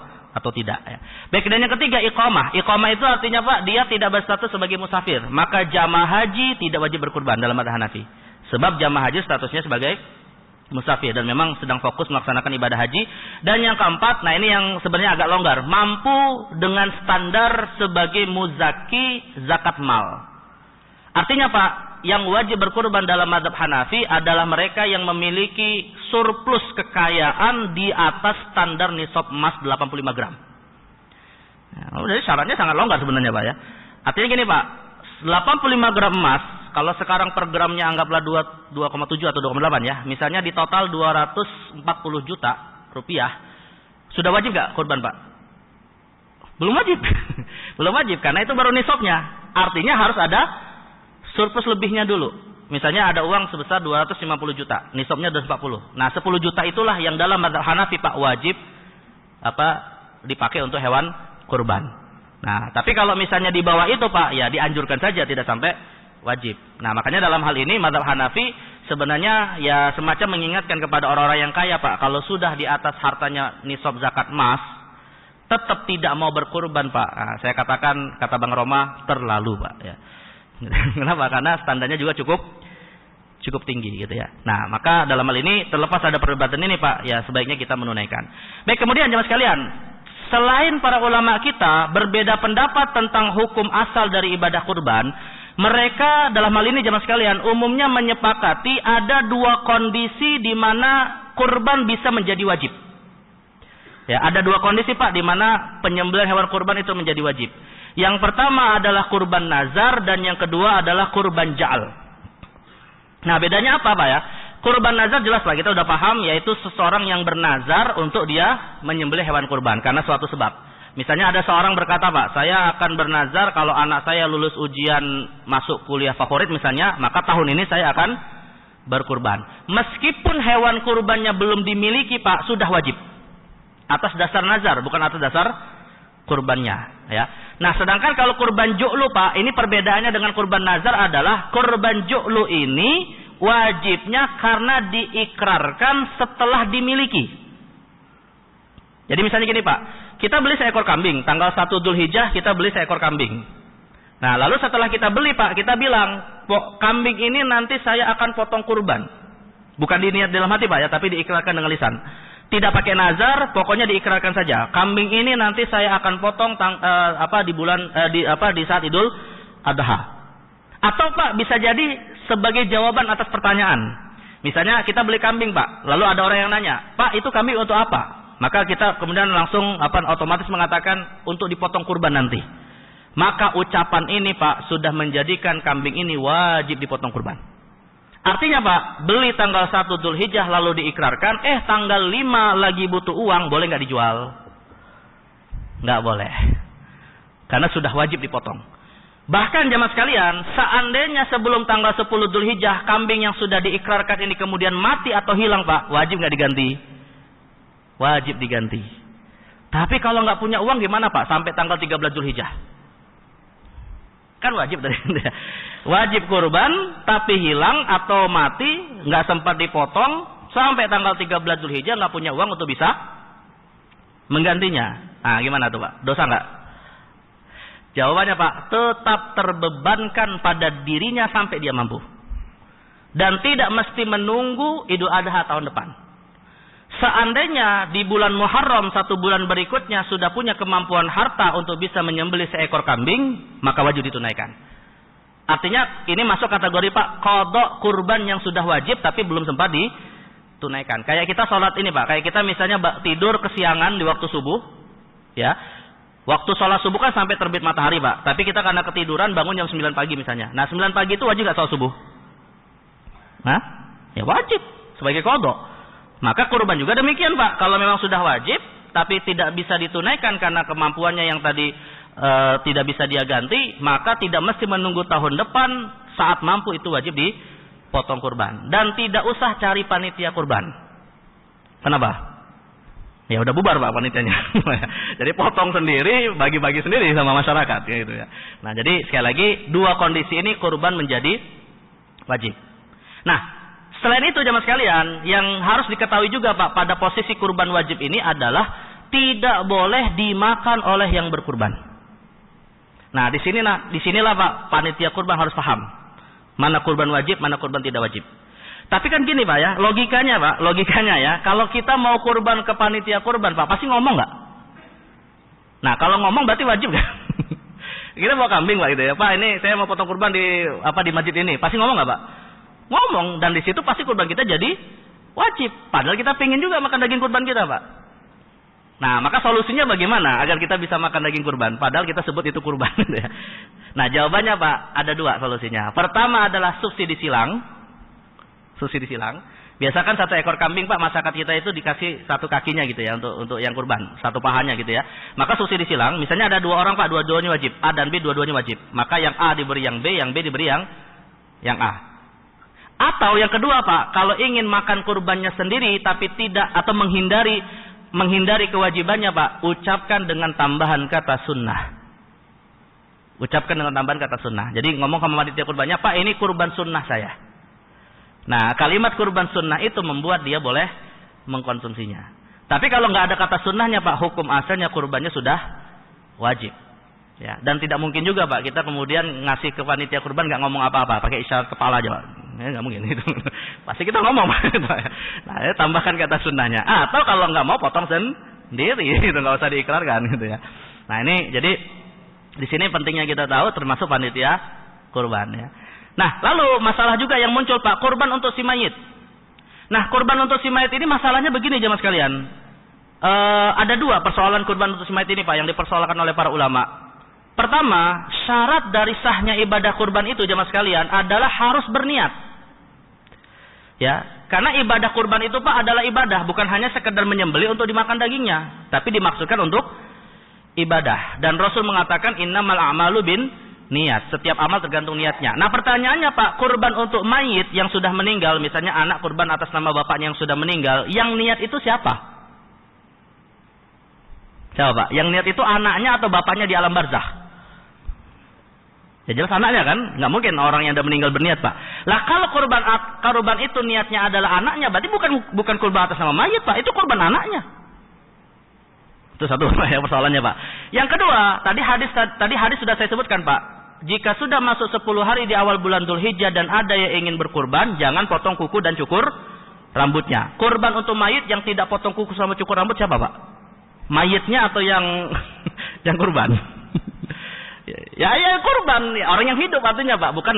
tidak ya. Baik, dan yang ketiga iqamah. Iqamah itu artinya Pak, dia tidak berstatus sebagai musafir. Maka jamaah haji tidak wajib berkurban dalam mazhab Hanafi. Sebab jamaah haji statusnya sebagai musafir dan memang sedang fokus melaksanakan ibadah haji. Dan yang keempat, nah ini yang sebenarnya agak longgar, mampu dengan standar sebagai muzaki zakat mal. Artinya Pak, yang wajib berkurban dalam mazhab Hanafi adalah mereka yang memiliki surplus kekayaan di atas standar nisab emas 85 gram. Nah, jadi syaratnya sangat longgar sebenarnya Pak ya. Artinya gini Pak, 85 gram emas, kalau sekarang per gramnya anggaplah 2,7 atau 2,8 ya. Misalnya di total 240 juta rupiah. Sudah wajib nggak kurban Pak? Belum wajib. Belum wajib karena itu baru nisabnya. Artinya harus ada surplus lebihnya dulu. Misalnya ada uang sebesar 250 juta, nisabnya 240. Nah, 10 juta itulah yang dalam mazhab Hanafi Pak wajib dipakai untuk hewan kurban. Nah, tapi kalau misalnya di bawah itu Pak, ya dianjurkan saja, tidak sampai wajib. Nah, makanya dalam hal ini mazhab Hanafi sebenarnya ya semacam mengingatkan kepada orang-orang yang kaya Pak, kalau sudah di atas hartanya nisab zakat emas, tetap tidak mau berkurban Pak. Nah, saya katakan, kata Bang Roma, terlalu Pak ya. Kenapa? Karena standarnya juga cukup tinggi gitu ya. Nah, maka dalam hal ini terlepas ada perdebatan ini Pak, ya sebaiknya kita menunaikan. Baik, kemudian jemaah sekalian, selain para ulama kita berbeda pendapat tentang hukum asal dari ibadah kurban, mereka dalam hal ini jemaah sekalian umumnya menyepakati ada 2 kondisi di mana kurban bisa menjadi wajib. Ya, ada 2 kondisi Pak di mana penyembelihan hewan kurban itu menjadi wajib. Yang pertama adalah kurban nazar dan yang kedua adalah kurban ja'al. Nah, bedanya apa Pak ya? Kurban nazar jelas Pak, kita udah paham, yaitu seseorang yang bernazar untuk dia menyembelih hewan kurban karena suatu sebab. Misalnya ada seorang berkata Pak, saya akan bernazar kalau anak saya lulus ujian masuk kuliah favorit misalnya, maka tahun ini saya akan berkurban. Meskipun hewan kurbannya belum dimiliki Pak, sudah wajib. Atas dasar nazar, bukan atas dasar kurbannya, ya. Nah, sedangkan kalau kurban ju'lu, Pak, ini perbedaannya dengan kurban nazar adalah kurban ju'lu ini wajibnya karena diikrarkan setelah dimiliki. Jadi misalnya gini, Pak, kita beli seekor kambing, tanggal 1 Dzulhijjah kita beli seekor kambing. Nah, lalu setelah kita beli, Pak, kita bilang, kambing ini nanti saya akan potong kurban. Bukan diniat dalam hati, Pak, ya, tapi diikrarkan dengan lisan. Tidak pakai nazar, pokoknya diikrarkan saja. Kambing ini nanti saya akan potong di saat Idul Adha. Atau, Pak, bisa jadi sebagai jawaban atas pertanyaan. Misalnya kita beli kambing, Pak, lalu ada orang yang nanya, "Pak, itu kambing untuk apa?" Maka kita kemudian langsung otomatis mengatakan untuk dipotong kurban nanti. Maka ucapan ini, Pak, sudah menjadikan kambing ini wajib dipotong kurban. Artinya, Pak, beli tanggal 1 Dzulhijjah lalu diikrarkan, tanggal 5 lagi butuh uang, boleh nggak dijual? Nggak boleh. Karena sudah wajib dipotong. Bahkan jamaah sekalian, seandainya sebelum tanggal 10 Dzulhijjah kambing yang sudah diikrarkan ini kemudian mati atau hilang, Pak, wajib nggak diganti? Wajib diganti. Tapi kalau nggak punya uang gimana, Pak? Sampai tanggal 13 Dzulhijjah. Kan wajib tadi. Wajib kurban, tapi hilang atau mati, nggak sempat dipotong, sampai tanggal 13 Dzulhijjah nggak punya uang untuk bisa menggantinya. Nah, gimana tuh, Pak? Dosa nggak? Jawabannya, Pak, tetap terbebankan pada dirinya sampai dia mampu. Dan tidak mesti menunggu Idul Adha tahun depan. Seandainya di bulan Muharram 1 bulan berikutnya sudah punya kemampuan harta untuk bisa menyembelih seekor kambing, maka wajib ditunaikan. Artinya ini masuk kategori, Pak, qadha kurban yang sudah wajib tapi belum sempat ditunaikan. Kayak kita sholat ini, Pak, kayak kita misalnya tidur kesiangan di waktu subuh, ya. Waktu sholat subuh kan sampai terbit matahari, Pak. Tapi kita karena ketiduran bangun jam 9 pagi misalnya. Nah, 9 pagi itu wajib nggak sholat subuh? Hah? Ya wajib sebagai qadha. Maka kurban juga demikian, Pak. Kalau memang sudah wajib, tapi tidak bisa ditunaikan karena kemampuannya yang tadi tidak bisa dia ganti, maka tidak mesti menunggu tahun depan, saat mampu itu wajib dipotong kurban. Dan tidak usah cari panitia kurban. Kenapa? Ya udah bubar, Pak, panitianya. Jadi potong sendiri, bagi-bagi sendiri sama masyarakat, gitu ya. Nah, jadi sekali lagi dua kondisi ini kurban menjadi wajib. Nah, selain itu jamaah sekalian, yang harus diketahui juga, Pak, pada posisi kurban wajib ini adalah tidak boleh dimakan oleh yang berkurban. Nah, disinilah, Pak, panitia kurban harus paham mana kurban wajib, mana kurban tidak wajib. Tapi kan gini, Pak, ya, logikanya ya, kalau kita mau kurban ke panitia kurban, Pak, pasti ngomong nggak? Nah, kalau ngomong berarti wajib nggak? Kita mau kambing, Pak, gitu ya, Pak, ini saya mau potong kurban di masjid ini, pasti ngomong nggak, Pak? Ngomong, dan di situ pasti kurban kita jadi wajib. Padahal kita pengen juga makan daging kurban kita, Pak. Nah, maka solusinya bagaimana agar kita bisa makan daging kurban? Padahal kita sebut itu kurban. Nah, jawabannya, Pak, ada dua solusinya. Pertama adalah subsidi silang. Biasakan 1 ekor kambing, Pak, masyarakat kita itu dikasih 1 kakinya gitu ya untuk yang kurban, 1 pahanya gitu ya. Maka subsidi silang, misalnya ada 2 orang, Pak, dua-duanya wajib. A dan B dua-duanya wajib. Maka yang A diberi yang B diberi yang A. Atau yang kedua, Pak, kalau ingin makan kurbannya sendiri tapi tidak atau menghindari kewajibannya, Pak, ucapkan dengan tambahan kata sunnah. Jadi ngomong sama panitia kurbannya, Pak, ini kurban sunnah saya. Nah, kalimat kurban sunnah itu membuat dia boleh mengkonsumsinya. Tapi kalau nggak ada kata sunnahnya, Pak, hukum asalnya kurbannya sudah wajib. Ya, dan tidak mungkin juga, Pak, kita kemudian ngasih ke panitia kurban nggak ngomong apa-apa, pakai isyarat kepala aja, Pak. Ya, nggak mungkin itu. Pasti kita ngomong, Pak. Nah, ya, tambahkan kata sunnahnya. Atau kalau nggak mau potong sendiri, itu nggak usah diikrarkan, gitu ya. Nah, ini jadi di sini pentingnya kita tahu, termasuk panitia kurban, ya. Nah, lalu masalah juga yang muncul, Pak, kurban untuk si mayit. Nah, kurban untuk si mayit ini masalahnya begini, jemaah sekalian. Ada 2 persoalan kurban untuk si mayit ini, Pak, yang dipersoalkan oleh para ulama. Pertama, syarat dari sahnya ibadah kurban itu, jemaah sekalian, adalah harus berniat. Ya, karena ibadah kurban itu, Pak, adalah ibadah, bukan hanya sekedar menyembelih untuk dimakan dagingnya, tapi dimaksudkan untuk ibadah. Dan Rasul mengatakan innamal a'malu bin niat, setiap amal tergantung niatnya. Nah, pertanyaannya, Pak, kurban untuk mayit yang sudah meninggal, misalnya anak kurban atas nama bapaknya yang sudah meninggal, yang niat itu siapa? Siapa Pak? Yang niat itu anaknya atau bapaknya di alam barzah? Ya jelas anaknya kan? Nggak mungkin orang yang sudah meninggal berniat Pak. Lah kalau kurban itu niatnya adalah anaknya, berarti bukan kurban atas nama mayit Pak, itu kurban anaknya. Itu satu ya persoalannya Pak. Yang kedua, tadi hadis sudah saya sebutkan Pak. Jika sudah masuk 10 hari di awal bulan Dzulhijjah dan ada yang ingin berkurban, jangan potong kuku dan cukur rambutnya. Kurban untuk mayit yang tidak potong kuku sama cukur rambut siapa Pak? Mayitnya atau yang kurban? ya kurban, orang yang hidup artinya Pak, bukan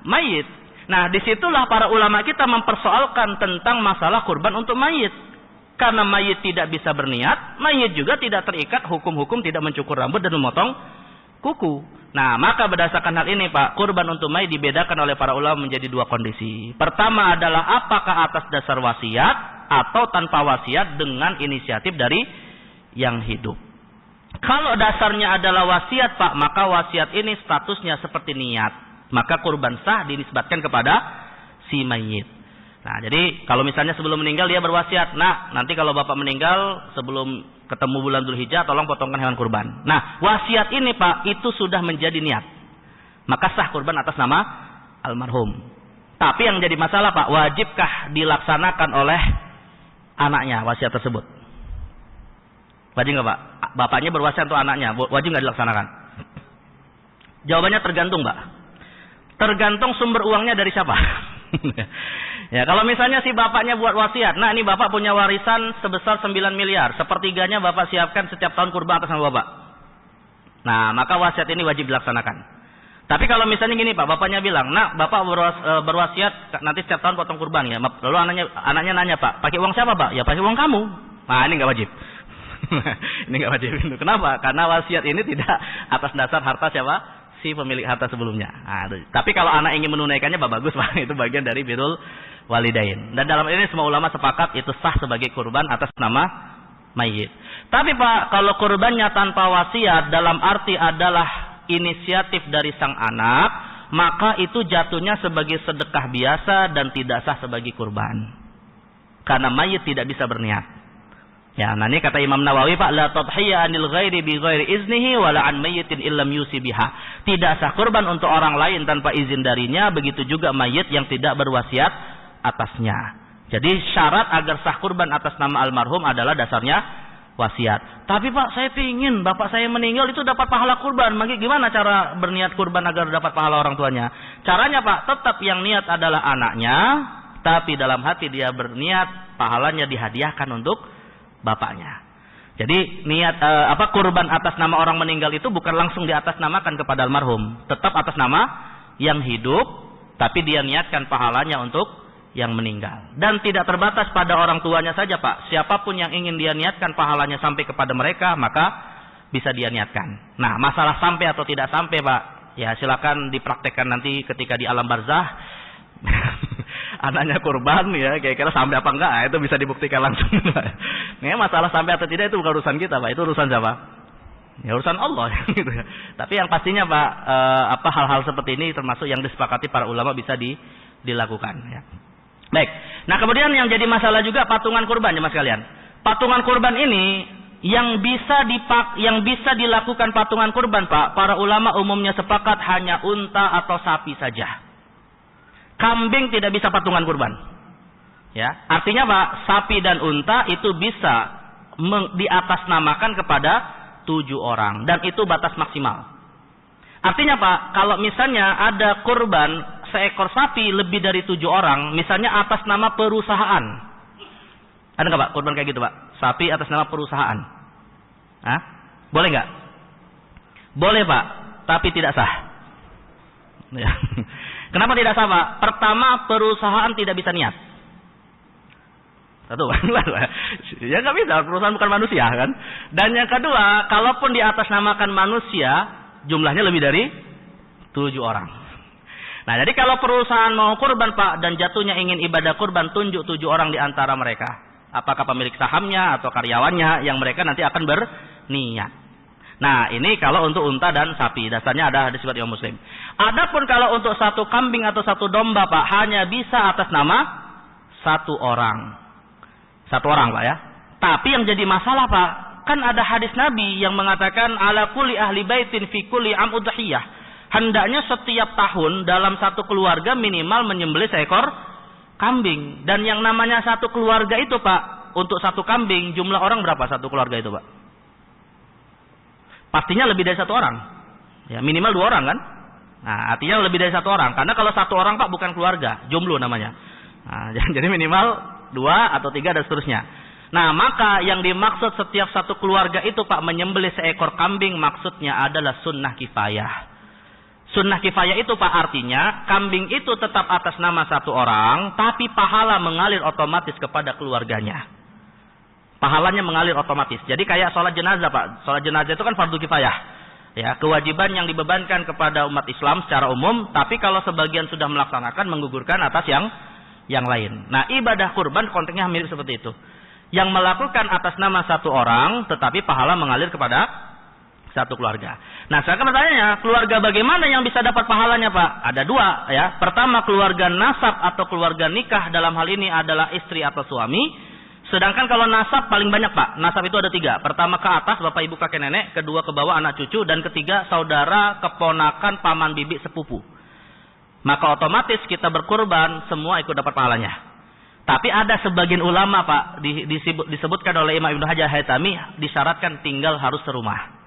mayit. Nah, disitulah para ulama kita mempersoalkan tentang masalah kurban untuk mayit. Karena mayit tidak bisa berniat, mayit juga tidak terikat hukum-hukum tidak mencukur rambut dan memotong kuku. Nah, maka berdasarkan hal ini Pak, kurban untuk mayit dibedakan oleh para ulama menjadi 2 kondisi. Pertama adalah apakah atas dasar wasiat atau tanpa wasiat dengan inisiatif dari yang hidup. Kalau dasarnya adalah wasiat Pak, maka wasiat ini statusnya seperti niat. Maka kurban sah dinisbatkan kepada si mayit. Nah, jadi kalau misalnya sebelum meninggal dia berwasiat, nah nanti kalau bapak meninggal sebelum ketemu bulan Dzulhijjah tolong potongkan hewan kurban. Nah, wasiat ini Pak itu sudah menjadi niat. Maka sah kurban atas nama almarhum. Tapi yang jadi masalah Pak, wajibkah dilaksanakan oleh anaknya wasiat tersebut? Wajib nggak Pak? Bapaknya berwasiat untuk anaknya, wajib nggak dilaksanakan? Jawabannya tergantung Pak. Tergantung sumber uangnya dari siapa. Ya, kalau misalnya si bapaknya buat wasiat, nah ini bapak punya warisan sebesar 9 miliar, sepertiganya bapak siapkan setiap tahun kurban atas nama bapak. Nah, maka wasiat ini wajib dilaksanakan. Tapi kalau misalnya gini Pak, bapaknya bilang, nah bapak berwasiat nanti setiap tahun potong kurban ya. Lalu anaknya nanya Pak, pakai uang siapa Pak? Ya pakai uang kamu. Nah ini nggak wajib. Ini nggak wajib. Kenapa? Karena wasiat ini tidak atas dasar harta siapa? Si pemilik harta sebelumnya. Nah, tapi kalau anak ingin menunaikannya bagus Pak, itu bagian dari birrul walidain. Dan dalam ini semua ulama sepakat itu sah sebagai kurban atas nama mayit. Tapi Pak, kalau kurbannya tanpa wasiat dalam arti adalah inisiatif dari sang anak, maka itu jatuhnya sebagai sedekah biasa dan tidak sah sebagai kurban. Karena mayit tidak bisa berniat. Ya, nah ini kata Imam Nawawi Pak, la tadhiya anil ghairi bi ghairi iznihi wala an mayyitin illam yusi biha. Tidak sah kurban untuk orang lain tanpa izin darinya, begitu juga mayit yang tidak berwasiat atasnya. Jadi syarat agar sah kurban atas nama almarhum adalah dasarnya wasiat. Tapi Pak, saya pingin bapak saya meninggal itu dapat pahala kurban. Maka gimana cara berniat kurban agar dapat pahala orang tuanya? Caranya Pak, tetap yang niat adalah anaknya, tapi dalam hati dia berniat pahalanya dihadiahkan untuk bapaknya. Jadi niat kurban atas nama orang meninggal itu bukan langsung diatasnamakan kepada almarhum, tetap atas nama yang hidup, tapi dia niatkan pahalanya untuk yang meninggal. Dan tidak terbatas pada orang tuanya saja Pak. Siapapun yang ingin dia niatkan pahalanya sampai kepada mereka, maka bisa dia niatkan. Nah, masalah sampai atau tidak sampai Pak, ya silakan dipraktekkan nanti ketika di alam barzah. Anaknya kurban ya, kira-kira sampai apa enggak, itu bisa dibuktikan langsung. Ini masalah sampai atau tidak itu bukan urusan kita Pak, itu urusan siapa? Ya urusan Allah gitu ya. Tapi yang pastinya Pak, hal-hal seperti ini termasuk yang disepakati para ulama bisa dilakukan ya. Baik. Nah, kemudian yang jadi masalah juga patungan kurban ya Mas kalian. Patungan kurban ini yang bisa dilakukan patungan kurban Pak, para ulama umumnya sepakat hanya unta atau sapi saja. Kambing tidak bisa patungan kurban. Ya, artinya Pak, sapi dan unta itu bisa diatasnamakan kepada 7 orang dan itu batas maksimal. Artinya Pak, kalau misalnya ada kurban seekor sapi lebih dari 7 orang, misalnya atas nama perusahaan. Ada nggak Pak kurban kayak gitu Pak? Sapi atas nama perusahaan. Hah? Boleh nggak? Boleh Pak, tapi tidak sah. Ya. Kenapa tidak sah Pak? Pertama, perusahaan tidak bisa niat. Satu, ya nggak bisa, perusahaan bukan manusia kan. Dan yang kedua, kalaupun diatasnamakan manusia, jumlahnya lebih dari 7 orang. Nah, jadi kalau perusahaan mau kurban Pak dan jatuhnya ingin ibadah kurban, tunjuk 7 orang di antara mereka. Apakah pemilik sahamnya atau karyawannya yang mereka nanti akan berniat. Nah, ini kalau untuk unta dan sapi, dasarnya ada hadis riwayat Imam Muslim. Adapun kalau untuk satu kambing atau satu domba Pak, hanya bisa atas nama 1 orang. 1 orang Pak ya. Tapi yang jadi masalah Pak, Kan ada hadis Nabi yang mengatakan ala kulli ahli baitin fi kulli am udhiyah. Hendaknya setiap tahun dalam satu keluarga minimal menyembelih seekor kambing. Dan yang namanya satu keluarga itu Pak, untuk satu kambing jumlah orang berapa satu keluarga itu Pak? Pastinya lebih dari satu orang. Ya, minimal 2 orang kan? Nah, artinya lebih dari 1 orang. Karena kalau 1 orang Pak bukan keluarga, jomblo namanya. Nah, jadi minimal 2 atau 3 dan seterusnya. Nah, maka yang dimaksud setiap satu keluarga itu Pak menyembelih seekor kambing maksudnya adalah sunnah kifayah. Sunnah kifayah itu Pak artinya kambing itu tetap atas nama 1 orang, tapi pahala mengalir otomatis kepada keluarganya. Pahalanya mengalir otomatis. Jadi kayak sholat jenazah Pak. Sholat jenazah itu kan fardu kifayah. Ya, kewajiban yang dibebankan kepada umat Islam secara umum, tapi kalau sebagian sudah melaksanakan menggugurkan atas yang lain. Nah, ibadah kurban konteksnya mirip seperti itu. Yang melakukan atas nama 1 orang, tetapi pahala mengalir kepada 1 keluarga. Nah, sekarang pertanyaannya, keluarga bagaimana yang bisa dapat pahalanya Pak? Ada 2 ya. Pertama, keluarga nasab atau keluarga nikah dalam hal ini adalah istri atau suami. Sedangkan kalau nasab paling banyak Pak. Nasab itu ada 3. Pertama ke atas, bapak ibu kakek nenek. Kedua ke bawah anak cucu. Dan ketiga saudara, keponakan, paman, bibi, sepupu. Maka otomatis kita berkurban, semua ikut dapat pahalanya. Tapi ada sebagian ulama Pak, disebutkan oleh Imam Ibnu Hajar Haytami, disyaratkan tinggal harus serumah.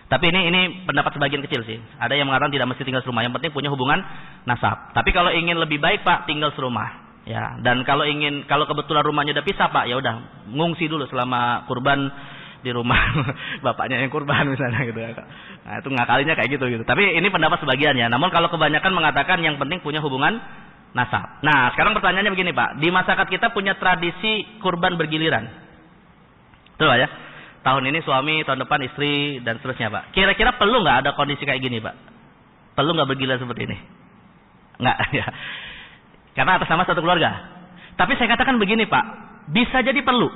Tapi ini pendapat sebagian kecil sih. Ada yang mengatakan tidak mesti tinggal serumah. Yang penting punya hubungan nasab. Tapi kalau ingin lebih baik Pak, tinggal serumah. Ya, dan kalau kebetulan rumahnya udah pisah Pak, ya udah ngungsi dulu selama kurban di rumah bapaknya yang kurban misalnya gitu ya. Nah, itu ngakalinya kayak gitu. Tapi ini pendapat sebagian ya. Namun kalau kebanyakan mengatakan yang penting punya hubungan nasab. Nah, sekarang pertanyaannya begini Pak. Di masyarakat kita punya tradisi kurban bergiliran. Betul Pak ya? Tahun ini suami, tahun depan istri dan seterusnya Pak. Kira-kira perlu nggak ada kondisi kayak gini Pak? Perlu nggak bergiliran seperti ini? Nggak ya. Karena atas nama 1 keluarga. Tapi saya katakan begini Pak, bisa jadi perlu.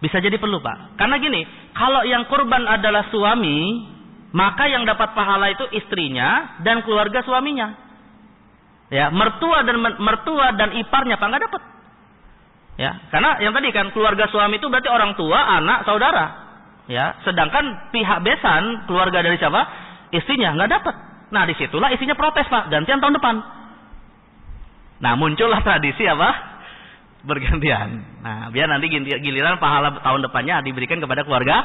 Bisa jadi perlu Pak. Karena gini, kalau yang kurban adalah suami, maka yang dapat pahala itu istrinya dan keluarga suaminya. Ya, mertua dan iparnya Pak nggak dapat. Ya, karena yang tadi kan keluarga suami itu berarti orang tua, anak, saudara. Ya, sedangkan pihak besan, keluarga dari siapa? Istrinya nggak dapat. Nah, disitulah istrinya protes Pak, gantian tahun depan. Nah, muncullah tradisi apa? Bergantian. Nah, biar nanti giliran pahala tahun depannya diberikan kepada keluarga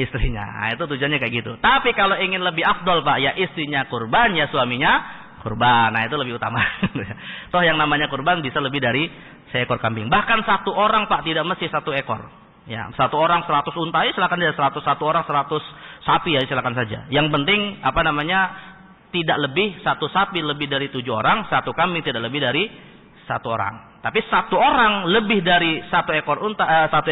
istrinya. Nah, itu tujuannya kayak gitu. Tapi kalau ingin lebih afdol Pak, ya istrinya kurban, ya suaminya kurban. Nah, itu lebih utama. Toh yang namanya kurban bisa lebih dari seekor kambing. Bahkan 1 orang Pak, tidak mesti 1 ekor. Ya, 1 orang 100 unta, ya silakan saja. 1 orang 100 sapi ya silakan saja. Yang penting tidak lebih 1 sapi lebih dari 7 orang, 1 kambing tidak lebih dari 1 orang. Tapi 1 orang lebih dari 1 ekor unta, 1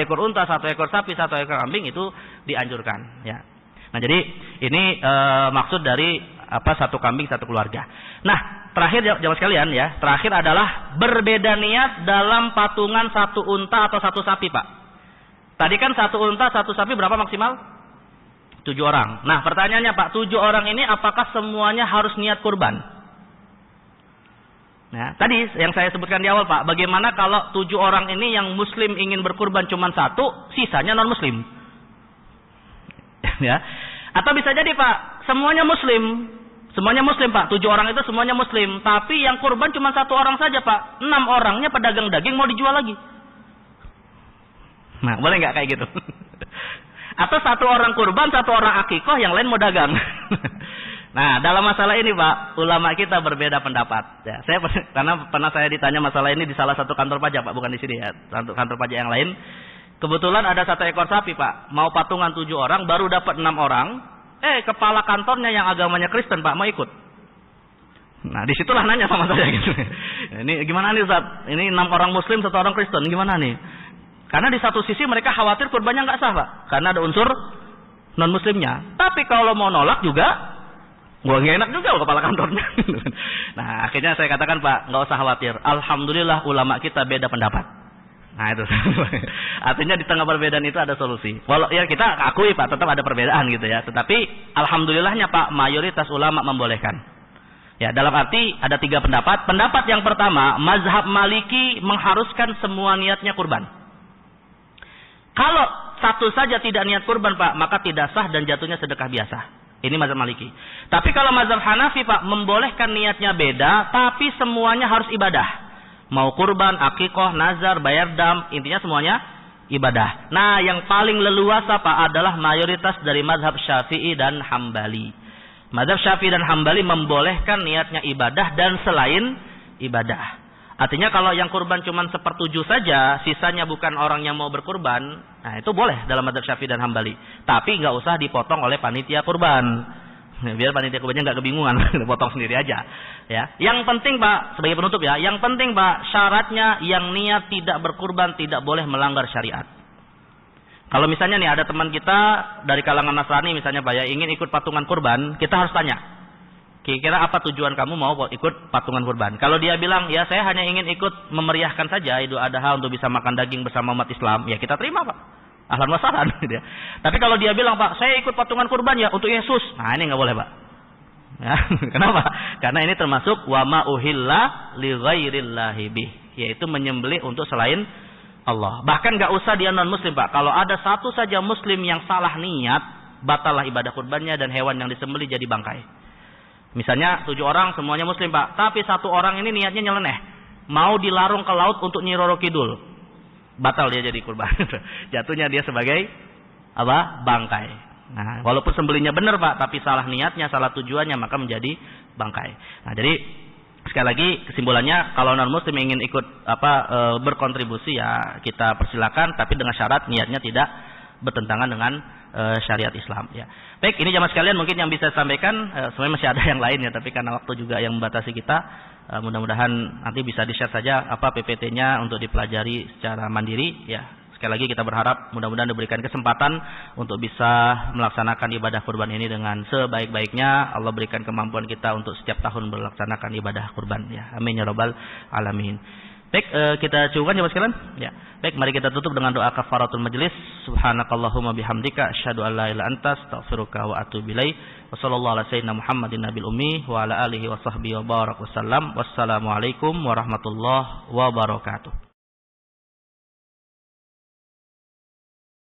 ekor sapi, 1 ekor kambing itu dianjurkan. Ya. Nah, jadi ini maksud dari 1 kambing 1 keluarga. Nah, terakhir jamaah sekalian ya, terakhir adalah berbeda niat dalam patungan 1 unta atau 1 sapi Pak. Tadi kan 1 unta 1 sapi berapa maksimal? 7 orang. Nah, pertanyaannya Pak, 7 orang ini apakah semuanya harus niat kurban? Nah, tadi yang saya sebutkan di awal Pak, bagaimana kalau 7 orang ini yang muslim ingin berkurban cuma 1, sisanya non muslim? Ya. Atau bisa jadi Pak, semuanya muslim Pak, 7 orang itu semuanya muslim, tapi yang kurban cuma 1 orang saja Pak, 6 orangnya pedagang daging mau dijual lagi. Nah, boleh nggak kayak gitu? Atau 1 orang kurban, 1 orang akikoh, yang lain mau dagang. Nah, dalam masalah ini Pak, ulama kita berbeda pendapat. Ya, saya pernah saya ditanya masalah ini di salah satu kantor pajak Pak, bukan di sini ya, kantor pajak yang lain. Kebetulan ada 1 ekor sapi Pak, mau patungan 7 orang, baru dapat 6 orang. Kepala kantornya yang agamanya Kristen Pak, mau ikut. Nah, disitulah nanya sama saya gitu. Ini gimana nih Ustaz? Ini 6 orang Muslim, 1 orang Kristen, gimana nih? Karena di satu sisi mereka khawatir kurbannya nggak sah Pak, karena ada unsur non muslimnya. Tapi kalau mau nolak juga, nggak enak juga kepala kantornya. Nah, akhirnya saya katakan Pak, nggak usah khawatir. Alhamdulillah ulama kita beda pendapat. Nah itu, artinya di tengah perbedaan itu ada solusi. Walau ya kita akui Pak, tetap ada perbedaan gitu ya. Tetapi alhamdulillahnya Pak, mayoritas ulama membolehkan. Ya, dalam arti ada 3 pendapat. Pendapat yang pertama, mazhab Maliki mengharuskan semua niatnya kurban. Kalau satu saja tidak niat kurban Pak, maka tidak sah dan jatuhnya sedekah biasa. Ini mazhab Maliki. Tapi kalau mazhab Hanafi Pak, membolehkan niatnya beda, tapi semuanya harus ibadah. Mau kurban, akikah, nazar, bayar dam, intinya semuanya ibadah. Nah, yang paling leluasa Pak adalah mayoritas dari mazhab Syafi'i dan Hambali. Mazhab Syafi'i dan Hambali membolehkan niatnya ibadah dan selain ibadah. Artinya kalau yang kurban cuma 1/7 saja, sisanya bukan orang yang mau berkurban, nah itu boleh dalam mazhab Syafi'i dan Hambali. Tapi nggak usah dipotong oleh panitia kurban. Biar panitia kurbannya nggak kebingungan, potong sendiri aja. Ya. Yang penting Pak, sebagai penutup ya, yang penting Pak, syaratnya yang niat tidak berkurban tidak boleh melanggar syariat. Kalau misalnya nih ada teman kita dari kalangan Nasrani misalnya Pak ya, ingin ikut patungan kurban, kita harus tanya. Kira-kira apa tujuan kamu mau ikut patungan kurban? Kalau dia bilang, ya saya hanya ingin ikut memeriahkan saja Idul Adha untuk bisa makan daging bersama umat Islam, ya kita terima Pak. Ahlan wa sahlan. Tapi kalau dia bilang, Pak, saya ikut patungan kurban ya untuk Yesus. Nah ini nggak boleh Pak. Ya, kenapa? Karena ini termasuk wa ma uhilla li ghairillahi bih, yaitu menyembelih untuk selain Allah. Bahkan nggak usah dia non muslim Pak. Kalau ada satu saja muslim yang salah niat, batallah ibadah kurbannya dan hewan yang disembelih jadi bangkai. Misalnya 7 orang semuanya muslim Pak, tapi 1 orang ini niatnya nyeleneh, mau dilarung ke laut untuk Nyi Roro Kidul, batal dia jadi kurban. Jatuhnya dia sebagai apa? Bangkai. Nah, walaupun sembelihnya benar Pak, tapi salah niatnya, salah tujuannya, maka menjadi bangkai. Nah, jadi sekali lagi kesimpulannya, kalau non muslim ingin ikut berkontribusi ya kita persilakan, tapi dengan syarat niatnya tidak bertentangan dengan syariat Islam ya. Baik, ini jamaah sekalian mungkin yang bisa saya sampaikan. Sebenarnya masih ada yang lain ya, tapi karena waktu juga yang membatasi kita, mudah-mudahan nanti bisa di-share saja apa PPT-nya untuk dipelajari secara mandiri ya. Sekali lagi kita berharap mudah-mudahan diberikan kesempatan untuk bisa melaksanakan ibadah kurban ini dengan sebaik-baiknya. Allah berikan kemampuan kita untuk setiap tahun melaksanakan ibadah kurban ya. Amin ya rabbal alamin. Baik, kita cukupkan jemaah sekalian. Ya. Baik, mari kita tutup dengan doa kafaratul majlis. Subhanakallahumma bihamdika asyhadu an la ilaha illa anta astaghfiruka wa atubu ilaik. Wa sallallahu ala sayyidina Muhammadin nabil ummi wa ala alihi wa sahbihi wa barak wasallam. Wassalamualaikum warahmatullahi wabarakatuh.